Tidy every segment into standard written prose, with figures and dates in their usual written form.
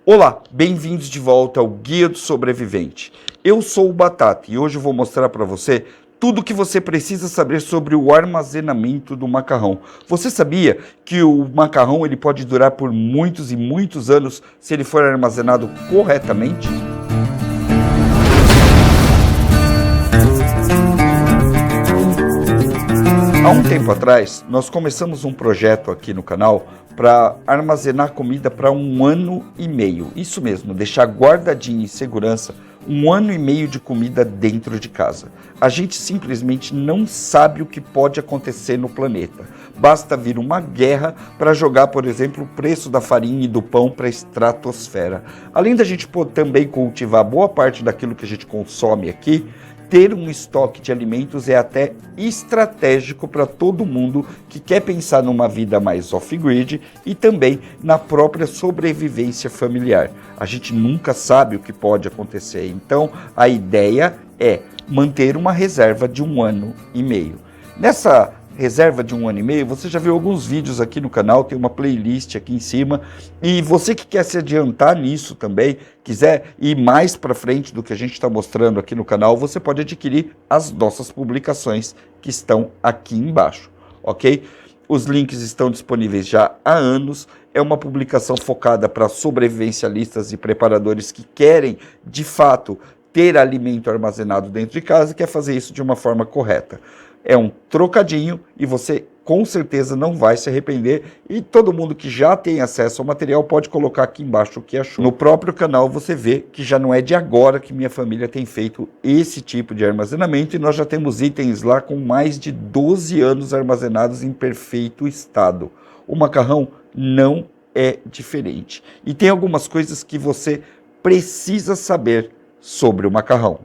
Olá, bem-vindos de volta ao Guia do Sobrevivente. Eu sou o Batata e hoje eu vou mostrar para você tudo o que você precisa saber sobre o armazenamento do macarrão. Você sabia que o macarrão ele pode durar por muitos e muitos anos se ele for armazenado corretamente? Há um tempo atrás, nós começamos um projeto aqui no canal para armazenar comida para 1 ano e meio. Isso mesmo, deixar guardadinho em segurança 1 ano e meio de comida dentro de casa. A gente simplesmente não sabe o que pode acontecer no planeta. Basta vir uma guerra para jogar, por exemplo, o preço da farinha e do pão para a estratosfera. Além da gente também cultivar boa parte daquilo que a gente consome aqui, ter um estoque de alimentos é até estratégico para todo mundo que quer pensar numa vida mais off-grid e também na própria sobrevivência familiar. A gente nunca sabe o que pode acontecer, então a ideia é manter uma reserva de 1 ano e meio. Nessa reserva de 1 ano e meio, você já viu alguns vídeos aqui no canal, tem uma playlist aqui em cima, e você que quer se adiantar nisso também, quiser ir mais para frente do que a gente está mostrando aqui no canal, você pode adquirir as nossas publicações que estão aqui embaixo, ok? Os links estão disponíveis já há anos, é uma publicação focada para sobrevivencialistas e preparadores que querem, de fato, ter alimento armazenado dentro de casa e quer fazer isso de uma forma correta. É um trocadinho e você com certeza não vai se arrepender e todo mundo que já tem acesso ao material pode colocar aqui embaixo o que achou. No próprio canal você vê que já não é de agora que minha família tem feito esse tipo de armazenamento e nós já temos itens lá com mais de 12 anos armazenados em perfeito estado. O macarrão não é diferente e tem algumas coisas que você precisa saber sobre o macarrão.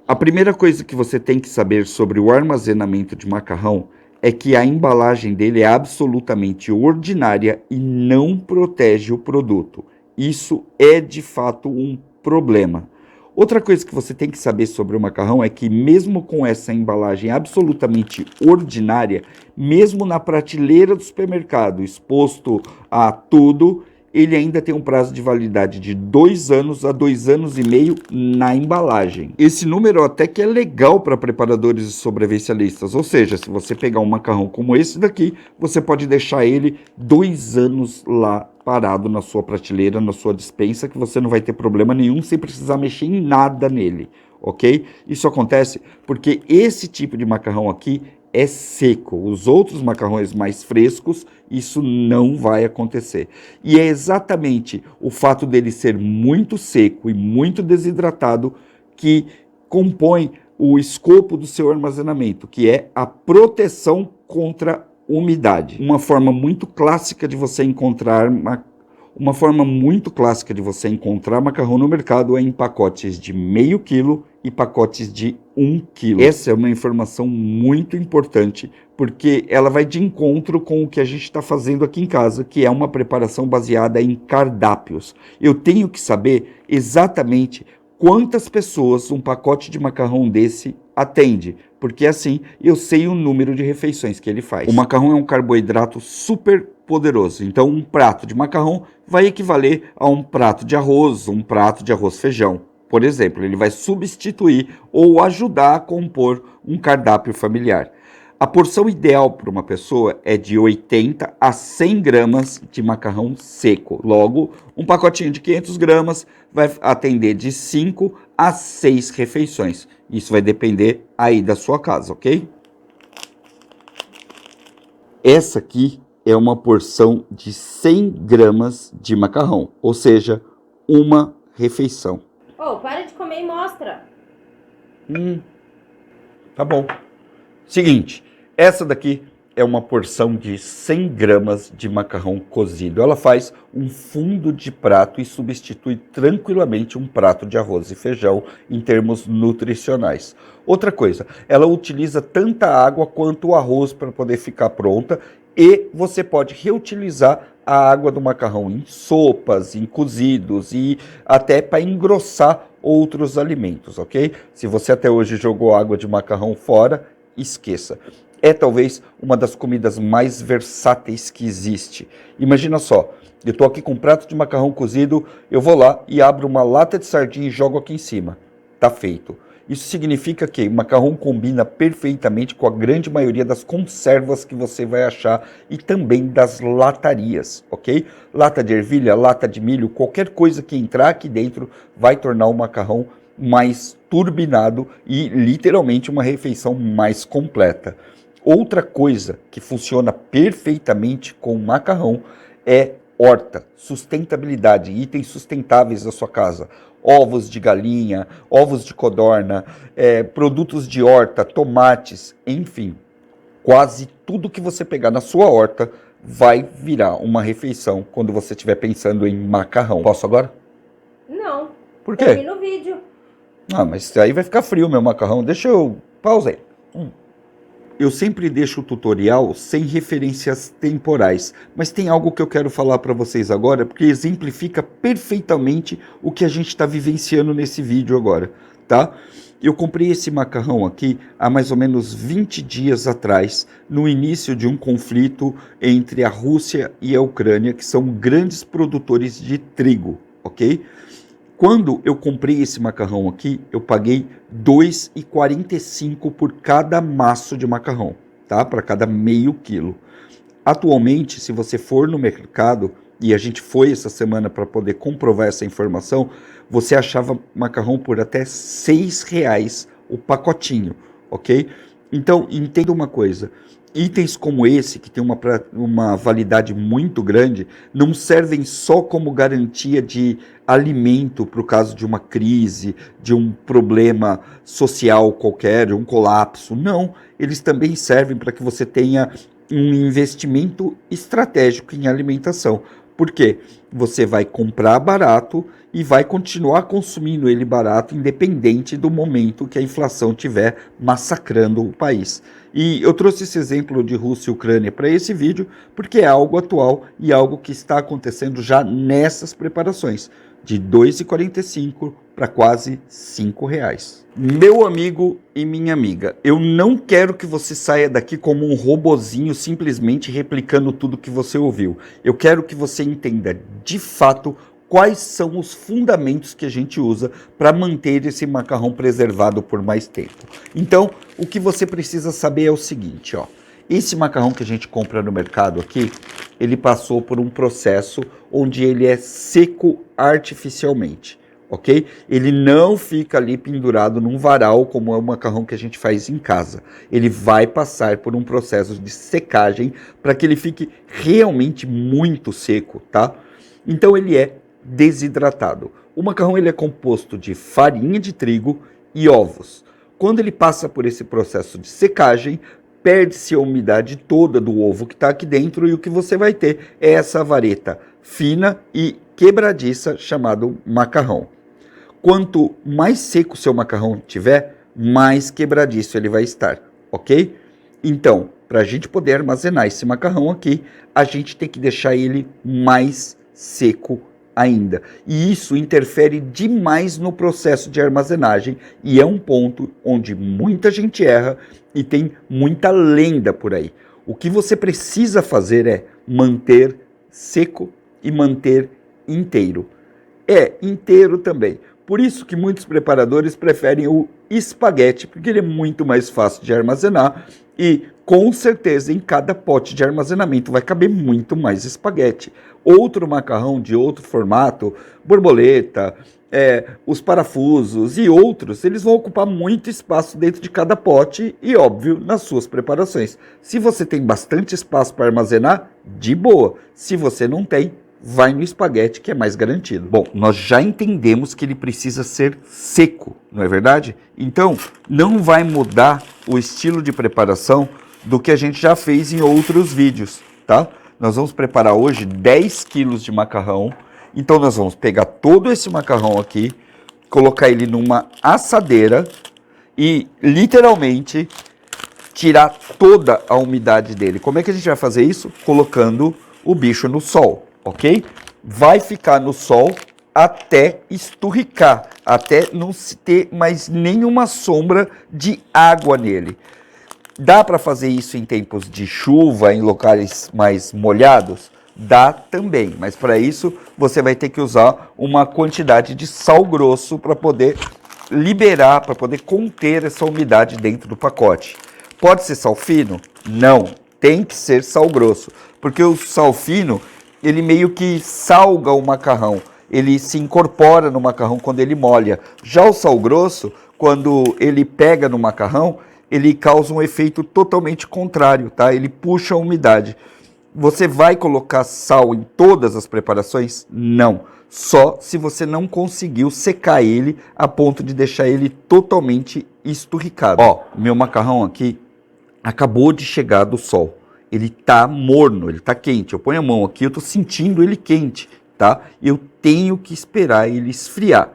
A primeira coisa que você tem que saber sobre o armazenamento de macarrão é que a embalagem dele é absolutamente ordinária e não protege o produto. Isso é de fato um problema. Outra coisa que você tem que saber sobre o macarrão é que mesmo com essa embalagem absolutamente ordinária, mesmo na prateleira do supermercado, exposto a tudo, ele ainda tem um prazo de validade de 2 anos a 2 anos e meio na embalagem. Esse número até que é legal para preparadores e sobrevivencialistas, ou seja, se você pegar um macarrão como esse daqui, você pode deixar ele 2 anos lá parado na sua prateleira, na sua despensa, que você não vai ter problema nenhum sem precisar mexer em nada nele, ok? Isso acontece porque esse tipo de macarrão aqui é seco. Os outros macarrões mais frescos, isso não vai acontecer. E é exatamente o fato dele ser muito seco e muito desidratado que compõe o escopo do seu armazenamento, que é a proteção contra umidade. Uma forma muito clássica de você encontrar macarrão no mercado é em pacotes de meio quilo e pacotes de 1 quilo. Essa é uma informação muito importante, porque ela vai de encontro com o que a gente está fazendo aqui em casa, que é uma preparação baseada em cardápios. Eu tenho que saber exatamente quantas pessoas um pacote de macarrão desse atende, porque assim eu sei o número de refeições que ele faz. O macarrão é um carboidrato super poderoso, então um prato de macarrão vai equivaler a um prato de arroz, um prato de arroz-feijão. Por exemplo, ele vai substituir ou ajudar a compor um cardápio familiar. A porção ideal para uma pessoa é de 80 a 100 gramas de macarrão seco. Logo, um pacotinho de 500 gramas vai atender de 5 a 6 refeições. Isso vai depender aí da sua casa, ok? Essa aqui é uma porção de 100 gramas de macarrão, ou seja, uma refeição. Oh, para de comer e mostra. Tá bom. Seguinte, essa daqui é uma porção de 100 gramas de macarrão cozido. Ela faz um fundo de prato e substitui tranquilamente um prato de arroz e feijão em termos nutricionais. Outra coisa, ela utiliza tanta água quanto o arroz para poder ficar pronta e você pode reutilizar a água do macarrão em sopas, em cozidos e até para engrossar outros alimentos, ok? Se você até hoje jogou água de macarrão fora, esqueça. é talvez uma das comidas mais versáteis que existe. Imagina só, eu estou aqui com um prato de macarrão cozido, eu vou lá e abro uma lata de sardinha e jogo aqui em cima. Tá feito. Isso significa que o macarrão combina perfeitamente com a grande maioria das conservas que você vai achar e também das latarias, ok? Lata de ervilha, lata de milho, qualquer coisa que entrar aqui dentro vai tornar o macarrão mais turbinado e literalmente uma refeição mais completa. Outra coisa que funciona perfeitamente com o macarrão é horta, sustentabilidade, itens sustentáveis da sua casa. Ovos de galinha, ovos de codorna, produtos de horta, tomates, enfim. Quase tudo que você pegar na sua horta vai virar uma refeição quando você estiver pensando em macarrão. Posso agora? Não. Por quê? Termina o vídeo. Ah, mas aí vai ficar frio meu macarrão. Deixa eu... Pausa aí. Eu sempre deixo o tutorial sem referências temporais, mas tem algo que eu quero falar para vocês agora, porque exemplifica perfeitamente o que a gente está vivenciando nesse vídeo agora, tá? Eu comprei esse macarrão aqui há mais ou menos 20 dias atrás, no início de um conflito entre a Rússia e a Ucrânia, que são grandes produtores de trigo, ok? Quando eu comprei esse macarrão aqui, eu paguei R$ 2,45 por cada maço de macarrão, tá? Para cada meio quilo. Atualmente, se você for no mercado, e a gente foi essa semana para poder comprovar essa informação, você achava macarrão por até R$ 6,00 o pacotinho, ok? Então, entenda uma coisa. Itens como esse, que tem uma validade muito grande, não servem só como garantia de alimento para o caso de uma crise, de um problema social qualquer, de um colapso. Não, eles também servem para que você tenha um investimento estratégico em alimentação. Por quê? Você vai comprar barato e vai continuar consumindo ele barato, independente do momento que a inflação estiver massacrando o país. E eu trouxe esse exemplo de Rússia e Ucrânia para esse vídeo, porque é algo atual e algo que está acontecendo já nessas preparações, de R$ 2,45 para quase R$ 5,00. Meu amigo e minha amiga, eu não quero que você saia daqui como um robozinho simplesmente replicando tudo que você ouviu. Eu quero que você entenda de fato quais são os fundamentos que a gente usa para manter esse macarrão preservado por mais tempo. Então, o que você precisa saber é o seguinte, ó. Esse macarrão que a gente compra no mercado aqui, ele passou por um processo onde ele é seco artificialmente, ok? Ele não fica ali pendurado num varal como é o macarrão que a gente faz em casa. Ele vai passar por um processo de secagem para que ele fique realmente muito seco, tá? Então ele é desidratado. O macarrão ele é composto de farinha de trigo e ovos. Quando ele passa por esse processo de secagem, perde-se a umidade toda do ovo que está aqui dentro e o que você vai ter é essa vareta fina e quebradiça chamado macarrão. Quanto mais seco o seu macarrão tiver, mais quebradiço ele vai estar, ok? Então, para a gente poder armazenar esse macarrão aqui, a gente tem que deixar ele mais seco ainda. E isso interfere demais no processo de armazenagem e é um ponto onde muita gente erra e tem muita lenda por aí. O que você precisa fazer é manter seco e manter inteiro. Inteiro também. Por isso que muitos preparadores preferem o espaguete, porque ele é muito mais fácil de armazenar e com certeza em cada pote de armazenamento vai caber muito mais espaguete. Outro macarrão de outro formato, borboleta, os parafusos e outros, eles vão ocupar muito espaço dentro de cada pote e, óbvio, nas suas preparações. Se você tem bastante espaço para armazenar, de boa. Se você não tem, vai no espaguete que é mais garantido. Bom, nós já entendemos que ele precisa ser seco, não é verdade? Então, não vai mudar o estilo de preparação do que a gente já fez em outros vídeos, tá? Nós vamos preparar hoje 10 quilos de macarrão. Então, nós vamos pegar todo esse macarrão aqui, colocar ele numa assadeira e, literalmente, tirar toda a umidade dele. Como é que a gente vai fazer isso? Colocando o bicho no sol, ok? Vai ficar no sol até esturricar, até não se ter mais nenhuma sombra de água nele. Dá para fazer isso em tempos de chuva, em locais mais molhados? Dá também, mas para isso você vai ter que usar uma quantidade de sal grosso para poder liberar, para poder conter essa umidade dentro do pacote. Pode ser sal fino? Não, tem que ser sal grosso, porque o sal fino, ele meio que salga o macarrão, ele se incorpora no macarrão quando ele molha. Já o sal grosso, quando ele pega no macarrão, ele causa um efeito totalmente contrário, tá? Ele puxa a umidade. Você vai colocar sal em todas as preparações? Não. Só se você não conseguiu secar ele a ponto de deixar ele totalmente esturricado. Ó, meu macarrão aqui acabou de chegar do sol. Ele tá morno, ele tá quente. Eu ponho a mão aqui, eu tô sentindo ele quente, tá? Eu tenho que esperar ele esfriar.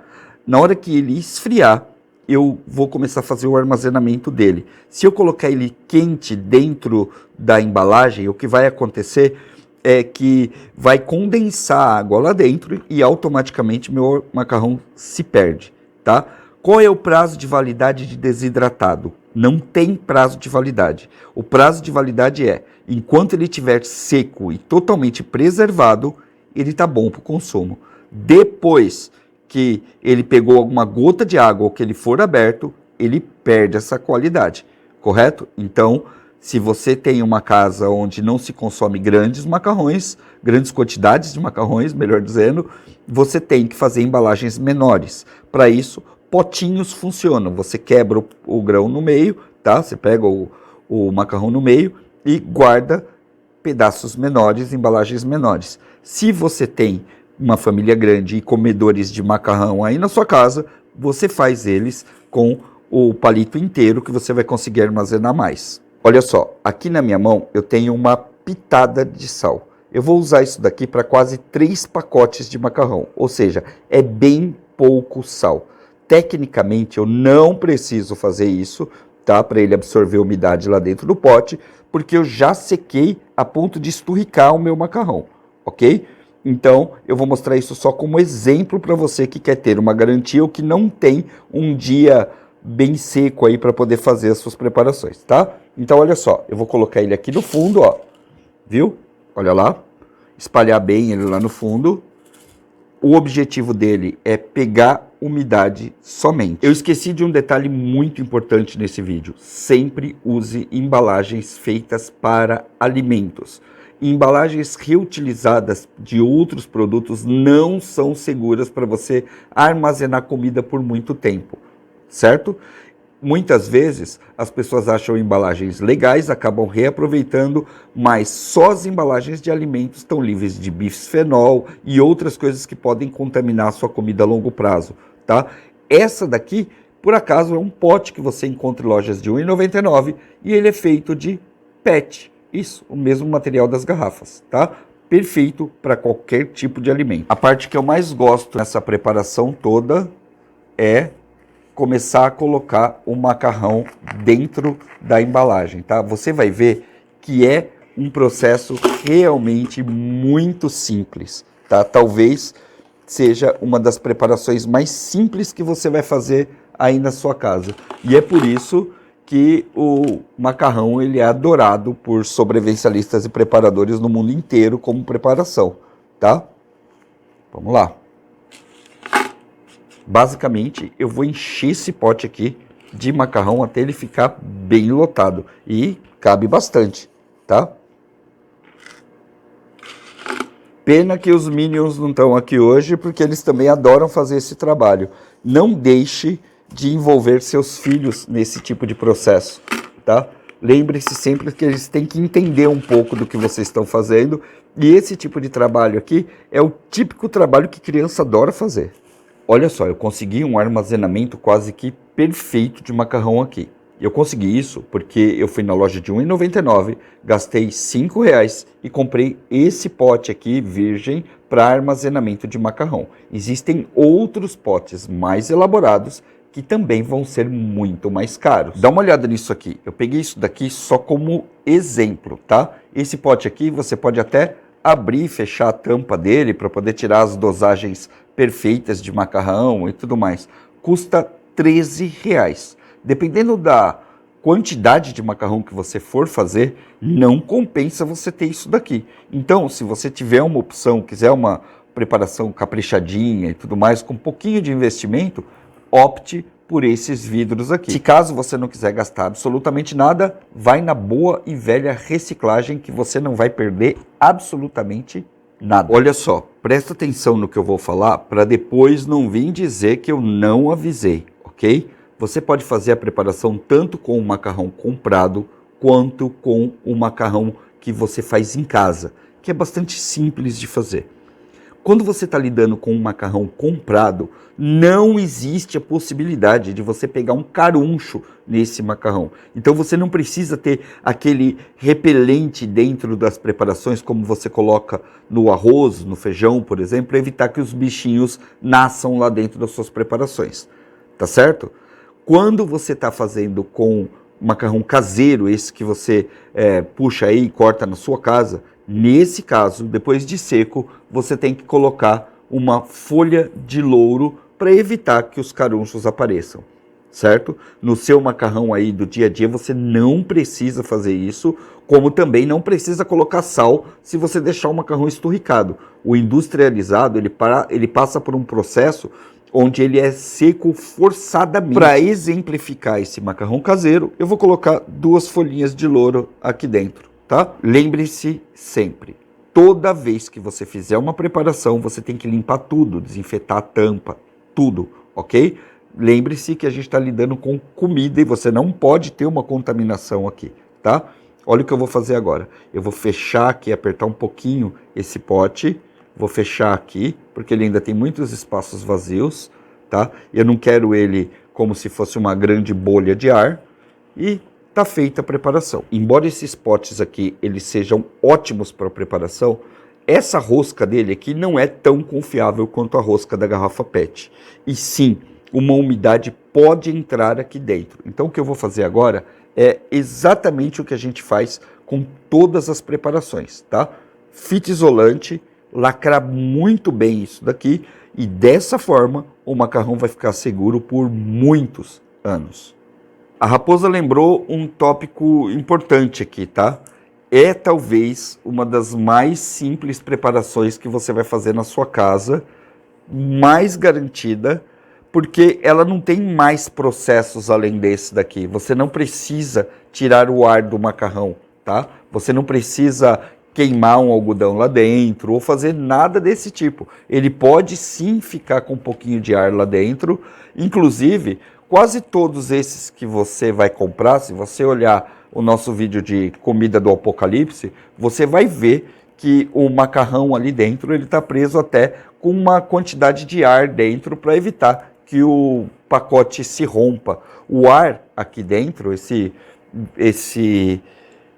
Na hora que ele esfriar, eu vou começar a fazer o armazenamento dele. Se eu colocar ele quente dentro da embalagem, o que vai acontecer é que vai condensar a água lá dentro e automaticamente meu macarrão se perde, tá? Qual é o prazo de validade de desidratado? Não tem prazo de validade. O prazo de validade é, enquanto ele estiver seco e totalmente preservado, ele está bom para o consumo. Depois que ele pegou alguma gota de água ou que ele for aberto, ele perde essa qualidade, correto? Então, se você tem uma casa onde não se consome grandes macarrões, grandes quantidades de macarrões, melhor dizendo, você tem que fazer embalagens menores. Para isso, potinhos funcionam. Você quebra o grão no meio, tá? Você pega o macarrão no meio e guarda pedaços menores, embalagens menores. Se você tem uma família grande e comedores de macarrão aí na sua casa, você faz eles com o palito inteiro que você vai conseguir armazenar mais. Olha só, aqui na minha mão eu tenho uma pitada de sal. Eu vou usar isso daqui para quase 3 pacotes de macarrão, ou seja, é bem pouco sal. Tecnicamente eu não preciso fazer isso, tá? Para ele absorver umidade lá dentro do pote, porque eu já sequei a ponto de esturricar o meu macarrão, ok? Então, eu vou mostrar isso só como exemplo para você que quer ter uma garantia ou que não tem um dia bem seco aí para poder fazer as suas preparações, tá? Então, olha só, eu vou colocar ele aqui no fundo, ó, viu? Olha lá, espalhar bem ele lá no fundo. O objetivo dele é pegar umidade somente. Eu esqueci de um detalhe muito importante nesse vídeo. Sempre use embalagens feitas para alimentos. Embalagens reutilizadas de outros produtos não são seguras para você armazenar comida por muito tempo, certo? Muitas vezes as pessoas acham embalagens legais, acabam reaproveitando, mas só as embalagens de alimentos estão livres de bisfenol e outras coisas que podem contaminar a sua comida a longo prazo, tá? Essa daqui, por acaso, é um pote que você encontra em lojas de R$ 1,99 e ele é feito de PET. Isso, o mesmo material das garrafas, tá? Perfeito para qualquer tipo de alimento. A parte que eu mais gosto nessa preparação toda é começar a colocar o macarrão dentro da embalagem, tá? Você vai ver que é um processo realmente muito simples, tá? Talvez seja uma das preparações mais simples que você vai fazer aí na sua casa. E é por isso que o macarrão ele é adorado por sobrevivencialistas e preparadores no mundo inteiro como preparação, tá? Vamos lá. Basicamente, eu vou encher esse pote aqui de macarrão até ele ficar bem lotado. E cabe bastante, tá? Pena que os Minions não estão aqui hoje, porque eles também adoram fazer esse trabalho. Não deixe de envolver seus filhos nesse tipo de processo, tá? Lembre-se sempre que eles têm que entender um pouco do que vocês estão fazendo. E esse tipo de trabalho aqui é o típico trabalho que criança adora fazer. Olha só, eu consegui um armazenamento quase que perfeito de macarrão aqui. Eu consegui isso porque eu fui na loja de R$ 1,99, gastei R$ 5,00 e comprei esse pote aqui, virgem, para armazenamento de macarrão. Existem outros potes mais elaborados que também vão ser muito mais caros. Dá uma olhada nisso aqui. Eu peguei isso daqui só como exemplo, tá? Esse pote aqui você pode até abrir e fechar a tampa dele para poder tirar as dosagens perfeitas de macarrão e tudo mais. Custa R$ 13,00. Dependendo da quantidade de macarrão que você for fazer, não compensa você ter isso daqui. Então, se você tiver uma opção, quiser uma preparação caprichadinha e tudo mais, com um pouquinho de investimento, opte por esses vidros aqui. Se caso você não quiser gastar absolutamente nada, vai na boa e velha reciclagem que você não vai perder absolutamente nada. Olha só, presta atenção no que eu vou falar para depois não vir dizer que eu não avisei, ok? Você pode fazer a preparação tanto com o macarrão comprado quanto com o macarrão que você faz em casa, que é bastante simples de fazer. Quando você está lidando com um macarrão comprado, não existe a possibilidade de você pegar um caruncho nesse macarrão. Então você não precisa ter aquele repelente dentro das preparações, como você coloca no arroz, no feijão, por exemplo, para evitar que os bichinhos nasçam lá dentro das suas preparações. Tá certo? Quando você está fazendo com macarrão caseiro, esse que você puxa aí e corta na sua casa, nesse caso, depois de seco, você tem que colocar uma folha de louro para evitar que os carunchos apareçam, certo? No seu macarrão aí do dia a dia, você não precisa fazer isso, como também não precisa colocar sal se você deixar o macarrão esturricado. O industrializado, ele passa por um processo onde ele é seco forçadamente. Para exemplificar esse macarrão caseiro, eu vou colocar 2 folhinhas de louro aqui dentro. Tá? Lembre-se sempre, toda vez que você fizer uma preparação, você tem que limpar tudo, desinfetar a tampa, tudo, ok? Lembre-se que a gente está lidando com comida e você não pode ter uma contaminação aqui, tá? Olha o que eu vou fazer agora. Eu vou fechar aqui, apertar um pouquinho esse pote, vou fechar aqui, porque ele ainda tem muitos espaços vazios, tá? Eu não quero ele como se fosse uma grande bolha de ar e está feita a preparação. Embora esses potes aqui eles sejam ótimos para a preparação, essa rosca dele aqui não é tão confiável quanto a rosca da garrafa PET. E sim, uma umidade pode entrar aqui dentro. Então o que eu vou fazer agora é exatamente o que a gente faz com todas as preparações, tá? Fita isolante, lacrar muito bem isso daqui e dessa forma o macarrão vai ficar seguro por muitos anos. A Raposa lembrou um tópico importante aqui, tá? É talvez uma das mais simples preparações que você vai fazer na sua casa, mais garantida, porque ela não tem mais processos além desse daqui. Você não precisa tirar o ar do macarrão, tá? Você não precisa queimar um algodão lá dentro ou fazer nada desse tipo. Ele pode sim ficar com um pouquinho de ar lá dentro, inclusive quase todos esses que você vai comprar, se você olhar o nosso vídeo de comida do apocalipse, você vai ver que o macarrão ali dentro ele está preso até com uma quantidade de ar dentro para evitar que o pacote se rompa. O ar aqui dentro,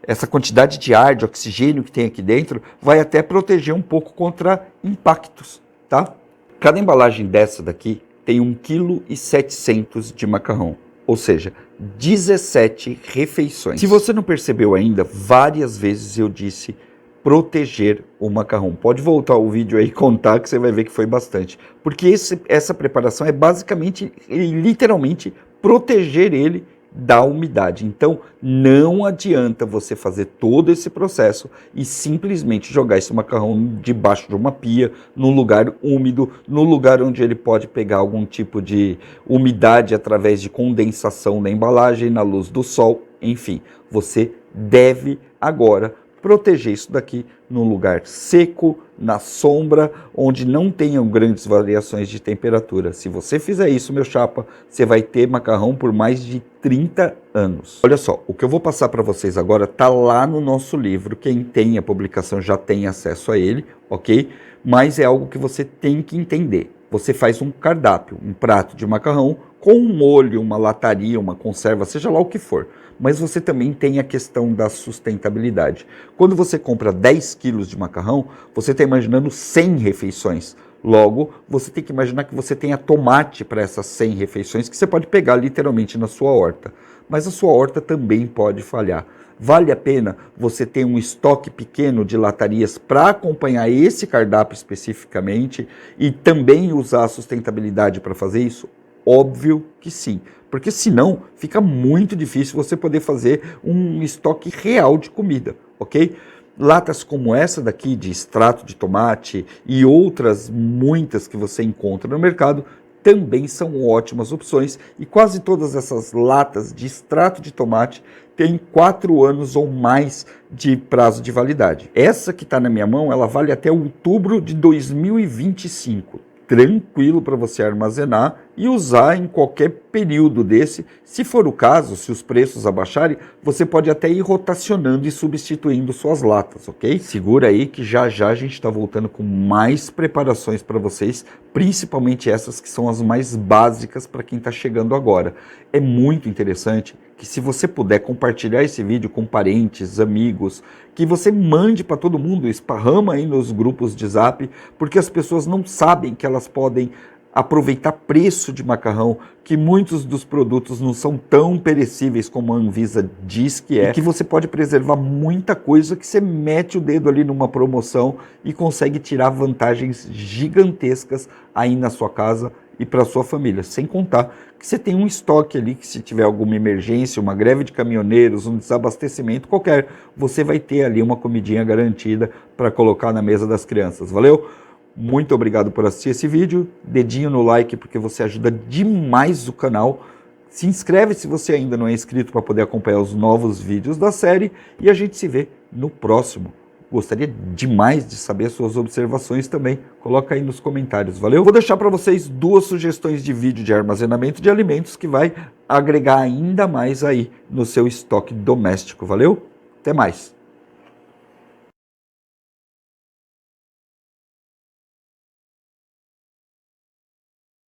essa quantidade de ar, de oxigênio que tem aqui dentro, vai até proteger um pouco contra impactos, tá? Cada embalagem dessa daqui tem 1,7 kg de macarrão, ou seja, 17 refeições. Se você não percebeu ainda, várias vezes eu disse proteger o macarrão. Pode voltar o vídeo aí e contar que você vai ver que foi bastante. Porque essa preparação é basicamente e literalmente proteger ele da umidade. Então não adianta você fazer todo esse processo e simplesmente jogar esse macarrão debaixo de uma pia, num lugar úmido, no lugar onde ele pode pegar algum tipo de umidade através de condensação da embalagem, na luz do sol, enfim. Você deve agora proteger isso daqui num lugar seco, na sombra, onde não tenham grandes variações de temperatura. Se você fizer isso, meu chapa, você vai ter macarrão por mais de 30 anos. Olha só, o que eu vou passar para vocês agora está lá no nosso livro. Quem tem a publicação já tem acesso a ele, ok? Mas é algo que você tem que entender. Você faz um cardápio, um prato de macarrão com um molho, uma lataria, uma conserva, seja lá o que for. Mas você também tem a questão da sustentabilidade. Quando você compra 10 quilos de macarrão, você está imaginando 100 refeições. Logo, você tem que imaginar que você tenha tomate para essas 100 refeições que você pode pegar literalmente na sua horta. Mas a sua horta também pode falhar. Vale a pena você ter um estoque pequeno de latarias para acompanhar esse cardápio especificamente e também usar a sustentabilidade para fazer isso? Óbvio que sim, porque senão fica muito difícil você poder fazer um estoque real de comida, ok? Latas como essa daqui de extrato de tomate e outras muitas que você encontra no mercado também são ótimas opções, e quase todas essas latas de extrato de tomate têm 4 anos ou mais de prazo de validade. Essa que está na minha mão, ela vale até outubro de 2025. Tranquilo para você armazenar e usar em qualquer período desse. Se for o caso, se os preços abaixarem, você pode até ir rotacionando e substituindo suas latas, ok? Segura aí que já já a gente está voltando com mais preparações para vocês, principalmente essas que são as mais básicas para quem está chegando agora. É muito interessante que, se você puder compartilhar esse vídeo com parentes, amigos, que você mande para todo mundo, esparrama aí nos grupos de Zap, porque as pessoas não sabem que elas podem aproveitar preço de macarrão, que muitos dos produtos não são tão perecíveis como a Anvisa diz que é, e que você pode preservar muita coisa, que você mete o dedo ali numa promoção e consegue tirar vantagens gigantescas aí na sua casa e para sua família, sem contar que você tem um estoque ali que, se tiver alguma emergência, uma greve de caminhoneiros, um desabastecimento qualquer, você vai ter ali uma comidinha garantida para colocar na mesa das crianças. Valeu? Muito obrigado por assistir esse vídeo, dedinho no like porque você ajuda demais o canal. Se inscreve se você ainda não é inscrito para poder acompanhar os novos vídeos da série, e a gente se vê no próximo. Gostaria demais de saber suas observações também. Coloca aí nos comentários, valeu? Vou deixar para vocês 2 sugestões de vídeo de armazenamento de alimentos que vai agregar ainda mais aí no seu estoque doméstico, valeu? Até mais!